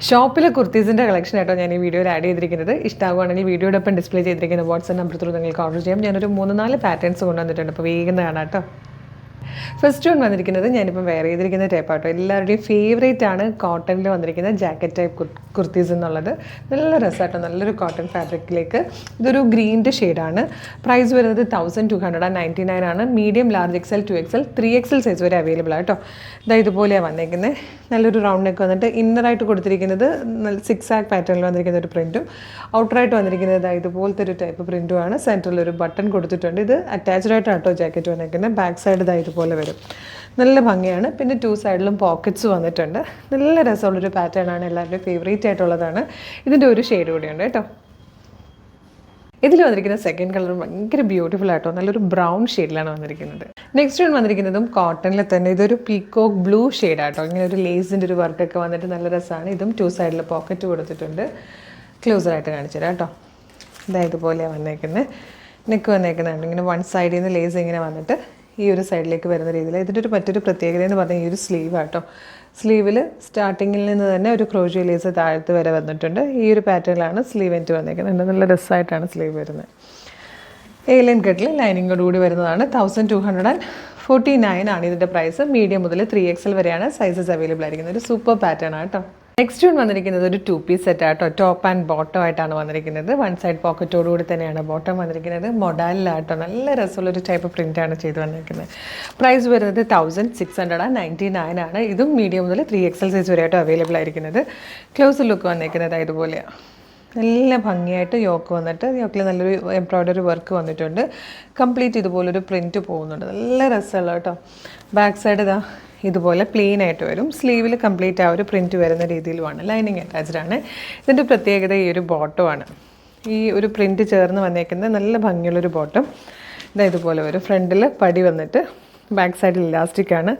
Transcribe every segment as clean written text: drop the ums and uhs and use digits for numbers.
ഷോപ്പിലെ കുർത്തീസിൻ്റെ collection ആയിട്ടോ ഞാൻ ഈ വീഡിയോയിൽ ആഡ് ചെയ്തിരിക്കുന്നത്. ഇഷ്ടമാകുവാണെങ്കിൽ വീഡിയോടൊപ്പം ഡിസ്പ്ലേ ചെയ്തിരിക്കുന്ന വാട്സ്ആപ്പ് നമ്പർ ത്രൂ നിങ്ങൾക്ക് ഓർഡർ ചെയ്യാം. ഞാനൊരു 3-4 പാറ്റേൺസ് കൊണ്ടുവന്നിട്ടുണ്ട്. അപ്പോൾ വേഗം കാണാം കേട്ടോ. ഫസ്റ്റ് വൺ വന്നിരിക്കുന്നത് ഞാനിപ്പോൾ വെയർ ചെയ്തിരിക്കുന്ന ടൈപ്പാട്ടോ. എല്ലാവരുടെയും ഫേവറേറ്റ് ആണ് കോട്ടണിൽ വന്നിരിക്കുന്ന ജാക്കറ്റ് ടൈപ്പ് കുർത്തീസ് എന്നുള്ളത്. നല്ല രസമാട്ടോ, നല്ലൊരു കോട്ടൺ ഫാബ്രിക്കിലേക്ക്. ഇതൊരു ഗ്രീൻ്റെ ഷെയ്ഡാണ്. പ്രൈസ് വരുന്നത് 1299 ആണ്. Medium, large XL, 2XL, 3XL size വരെ അവൈലബിൾ ആട്ടോ. ഇതുപോലെയാണ് വന്നേക്കുന്നത്. നല്ലൊരു റൗണ്ട് നെക്ക് വന്നിട്ട് ഇന്നറായിട്ട് കൊടുത്തിരിക്കുന്നത് 6 ആക്ക് പാറ്റേണിൽ വന്നിരിക്കുന്ന ഒരു പ്രിൻറ്റും, ഔട്ടറായിട്ട് വന്നിരിക്കുന്നത് ഇതുപോലത്തെ ഒരു ടൈപ്പ് പ്രിൻറ്റുമാണ്. സെൻറ്ററിൽ ഒരു ബട്ടൺ കൊടുത്തിട്ടുണ്ട്. ഇത് അറ്റാച്ച്ഡ് ആയിട്ടാട്ടോ ജാക്കറ്റ് വന്നിരിക്കുന്നത്. ബാക്ക് സൈഡ് ഇതുപോലെ വരും. നല്ല ഭംഗിയാണ്. പിന്നെ 2 സൈഡിലും പോക്കറ്റ്സ് വന്നിട്ടുണ്ട്. നല്ല രസമുള്ളൊരു പാറ്റേൺ ആണ്, എല്ലാവരുടെയും ഫേവറേറ്റ് ആയിട്ടുള്ളതാണ്. ഇതിൻ്റെ ഒരു ഷെയ്ഡ് കൂടിയുണ്ട് കേട്ടോ. ഇതിൽ വന്നിരിക്കുന്ന സെക്കൻഡ് കളർ ഭയങ്കര ബ്യൂട്ടിഫുൾ ആയിട്ടോ, നല്ലൊരു ബ്രൗൺ ഷെയ്ഡിലാണ് വന്നിരിക്കുന്നത്. നെക്സ്റ്റ് വൺ വന്നിരിക്കുന്നതും കോട്ടണിൽ തന്നെ. ഇതൊരു പീക്കോക്ക് ബ്ലൂ ഷെയ്ഡാട്ടോ. ഇങ്ങനെ ഒരു ലേസിൻ്റെ ഒരു വർക്കൊക്കെ വന്നിട്ട് നല്ല രസമാണ്. ഇതും 2 സൈഡിൽ പോക്കറ്റ് കൊടുത്തിട്ടുണ്ട്. ക്ലോസറായിട്ട് കാണിച്ചു തരാം കേട്ടോ. ഇതുപോലെയാണ് വന്നേക്കുന്നത്. നെക്ക് വന്നേക്കുന്നുണ്ട് ഇങ്ങനെ വൺ സൈഡിൽ നിന്ന് ലേസ് ഇങ്ങനെ വന്നിട്ട് ഈ ഒരു സൈഡിലേക്ക് വരുന്ന രീതിയിൽ. ഇതിൻ്റെ മറ്റൊരു പ്രത്യേകത എന്ന് പറഞ്ഞാൽ ഈ ഒരു സ്ലീവ് ആട്ടോ. സ്ലീവിൽ സ്റ്റാർട്ടിങ്ങിൽ നിന്ന് തന്നെ ഒരു ക്രോഷ്യോ ലേസ് താഴത്ത് വരെ വന്നിട്ടുണ്ട്. ഈ ഒരു പാറ്റേണിലാണ് സ്ലീവ് എൻറ്റ് വന്നിരിക്കുന്നത്. നല്ല രസമായിട്ടാണ് സ്ലീവ് വരുന്നത്. എയിലൈൻ കട്ടിൽ ലൈനിങ്ങോട് കൂടി വരുന്നതാണ്. 1249 ആണ് ഇതിൻ്റെ പ്രൈസ്. മീഡിയം മുതൽ 3XL വരെയാണ് സൈസസ് അവൈലബിൾ ആയിരിക്കുന്നത്. ഒരു സൂപ്പർ പാറ്റേൺ ആട്ടോ. നെക്സ്റ്റ് വൺ വന്നിരിക്കുന്നത് ഒരു 2 പീസ് സെറ്റ് ആട്ടോ. ടോപ്പ് ആൻഡ് ബോട്ടം ആയിട്ടാണ് വന്നിരിക്കുന്നത്. വൺ സൈഡ് പോക്കറ്റോടുകൂടി തന്നെയാണ് ബോട്ടം വന്നിരിക്കുന്നത്. മൊഡാലിലാട്ടോ. നല്ല രസമുള്ളൊരു ടൈപ്പ് പ്രിൻ്റാണ് ചെയ്ത് വന്നിരിക്കുന്നത്. പ്രൈസ് വരുന്നത് 1699 ആണ്. ഇതും മീഡിയം മുതൽ 3XL സൈസ് വരെ ആട്ടോ അവൈലബിൾ ആയിരിക്കുന്നത്. ക്ലോസ് ലുക്ക് വന്നിരിക്കുന്നത് ഇതുപോലെയാണ്. നല്ല ഭംഗിയായിട്ട് യോക്ക് വന്നിട്ട്, യോക്കിൽ നല്ലൊരു എംബ്രോയ്ഡറി വർക്ക് വന്നിട്ടുണ്ട്. കംപ്ലീറ്റ് ഇതുപോലൊരു പ്രിൻറ്റ് പോകുന്നുണ്ട്. നല്ല രസമുള്ള കേട്ടോ. ബാക്ക് സൈഡ് ഇതുപോലെ പ്ലെയിൻ ആയിട്ട് വരും. സ്ലീവിൽ കംപ്ലീറ്റ് ആ ഒരു പ്രിൻറ്റ് വരുന്ന രീതിയിലുമാണ്. ലൈനിങ് അറ്റാച്ച്ഡ് ആണ്. ഇതിൻ്റെ പ്രത്യേകത ഈ ഒരു ബോട്ടമാണ്. ഈ ഒരു പ്രിൻറ്റ് ചേർന്ന് വന്നേക്കുന്നത് നല്ല ഭംഗിയുള്ളൊരു ബോട്ടം. ഇതുപോലെ വരും. ഫ്രണ്ടിൽ പടി വന്നിട്ട് ബാക്ക് സൈഡിൽ ഇലാസ്റ്റിക്കാണ്.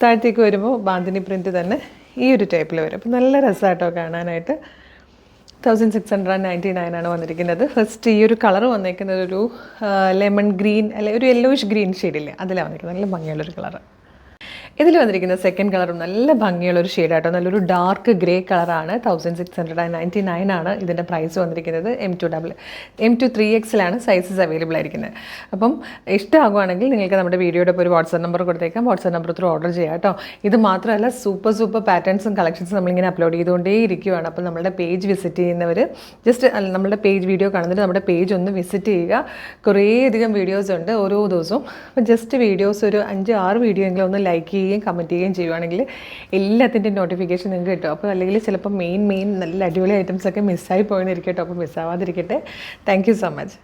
താഴത്തേക്ക് വരുമ്പോൾ ബാന്തിനി പ്രിൻറ്റ് തന്നെ ഈ ഒരു ടൈപ്പിൽ വരും. അപ്പോൾ നല്ല രസമായിട്ടോ കാണാനായിട്ട്. 1699 ആണ് വന്നിരിക്കുന്നത്. ഫസ്റ്റ് ഈ ഒരു കളർ വന്നിരിക്കുന്നത് ഒരു ലെമൺ ഗ്രീൻ അല്ലെ ഒരു യെല്ലോയിഷ് ഗ്രീൻ ഷെയ്ഡില്ലേ, അതിലാണ് വന്നിരിക്കുന്നത്. നല്ല ഭംഗിയുള്ളൊരു കളറ്. ഇതിൽ വന്നിരിക്കുന്ന സെക്കൻഡ് കളറും നല്ല ഭംഗിയുള്ളൊരു ഷെയ്ഡാട്ടോ. നല്ലൊരു ഡാർക്ക് ഗ്രേ കളറാണ്. 1699 ആണ് ഇതിൻ്റെ പ്രൈസ് വന്നിരിക്കുന്നത്. M2 3XL ആണ് സൈസസ് അവൈലബിൾ ആയിരിക്കുന്നത്. അപ്പം ഇഷ്ടമാകുവാണെങ്കിൽ നിങ്ങൾക്ക് നമ്മുടെ വീഡിയോയുടെ ഒരു വാട്സ്ആപ്പ് നമ്പർ കൊടുത്തേക്കാം. വാട്സ്ആപ്പ് നമ്പർ ത്രൂ ഓർഡർ ചെയ്യാം കേട്ടോ. ഇത് മാത്രമല്ല സൂപ്പർ പാറ്റേൺസും കളക്ഷൻസും നമ്മളിങ്ങനെ അപ്ലോഡ് ചെയ്തുകൊണ്ടേ ഇരിക്കുകയാണ്. അപ്പം നമ്മുടെ പേജ് വിസിറ്റ് ചെയ്യുന്നവർ ജസ്റ്റ് നമ്മുടെ പേജ് വീഡിയോ കാണുന്നിട്ട് നമ്മുടെ പേജ് ഒന്ന് വിസിറ്റ് ചെയ്യുക. കുറേയധികം വീഡിയോസ് ഉണ്ട് ഓരോ ദിവസവും. അപ്പം ജസ്റ്റ് വീഡിയോസ് ഒരു 5-6 വീഡിയോ എങ്കിലും ഒന്ന് ലൈക്ക് ചെയ്യുകയും കമൻറ്റ് ചെയ്യുകയും ചെയ്യുവാണെങ്കിൽ എല്ലാത്തിൻ്റെയും നോട്ടിഫിക്കേഷൻ നിങ്ങൾക്ക് കിട്ടും. അപ്പോൾ അല്ലെങ്കിൽ ചിലപ്പോൾ മെയിൻ നല്ല അടിപൊളി ഐറ്റംസൊക്കെ മിസ്സായി പോയെന്നിരിക്കട്ടോ. അപ്പോൾ മിസ്സാവാതിരിക്കട്ടെ. Thank you so much.